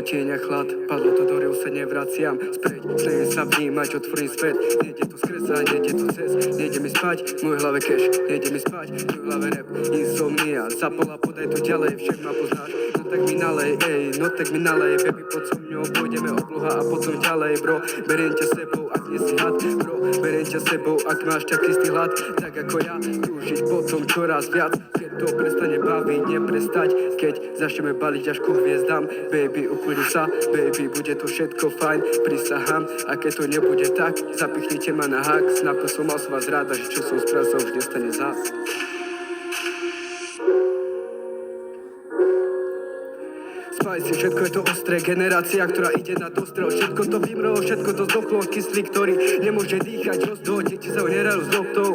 tieňa chlad, padlo to do riev, sa nevraciam späť, snažím sa vnímať, otvorím svet, nejde to skresa, nejde to cez, nejde mi spať, v mojej hlave cash, nejde mi spať, v mojej hlave rap, insomnia, zapola, podaj to ďalej, však ma poznáš, no tak mi nalej, ej, no tak mi nalej, baby, pod so mňou, pôjdeme obloha a potom ďalej, bro, beriem ťa sebou, ak nie si had, bro, beriem ťa sebou, ak máš tak istý hlad, tak ako ja, túžiť potom čoraz viac, keď to prestane baviť, neprestať, keď začneme baliť až ku hviezdam, baby, uklidni sa, baby, bude to všetko fajn, prisahám, a keď to nebude tak, zapichnite ma na hák, snapil som mal som vás ráda, že čo som spravil sa už nestane zás. Spicy, všetko je to ostré, generácia, ktorá ide na dostrel, všetko to vymrelo, všetko to zdochlo, kyslík, ktorý nemôže dýchať, rozdol, deti sa ho nerajú s loktou,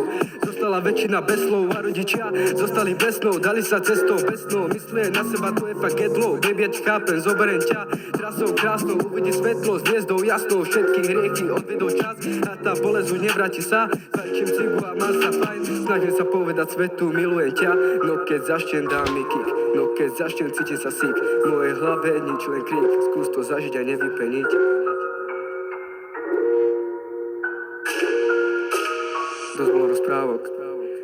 zostala väčšina bez slov a rodičia zostali bez snov, dali sa cestou bez snov, myslie na seba, to je fakt gedlo, baby, ja ti chápem, zoberiem ťa trasou krásnou, uvidí svetlo s hviezdou jasnou, všetky hriechy odvedou čas a tá bolesť už nevráti sa, fajčím cigu a mám sa fajn, snažím sa povedať svetu, milujem ťa, no keď začnem dám mi kick, no keď začnem cítim sa sík, v mojej hlave nič, len krík, skús to zažiť a nevypeniť. Dosť bolo rozprávok,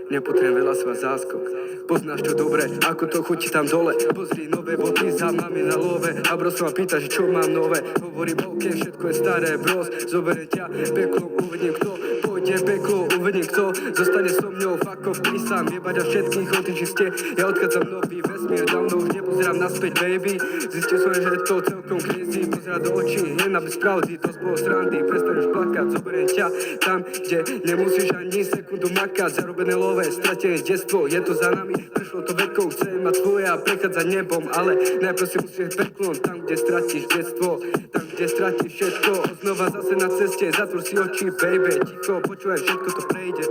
nepotrebujem veľa svoj záskok. Poznáš to dobre, ako to chutí tam dole. Pozri nové boty za mami na love a bro sa ma pýta, že čo mám nové. Hovorím OK, všetko je staré, bros, zoberiem ťa peklom, uvediem kto pôjde peklo, uvediem kto zostane so mňou, fuck off, písam, jebať a všetkých otiči ste. Ja odchádzam nový vesmír, dávno už nepozerám naspäť, baby. Zistil som, že je to celkom crazy, pozerať do očí, jen aby spravdy, to spolu srandy, prestaň už plakať, zoberiem ťa tam, kde nemusíš ani sekundu makať, zarobené love, stratené detstvo, je to za nami. Prešlo to vekou, chcem mať tvoje a prechádzať nebom, ale najprv si musíš peklom, tam, kde stratíš detstvo, tam, kde stratíš všetko, znova zase na ceste, zatvor si oči, baby, ticho, počúvaj, všetko to prejde.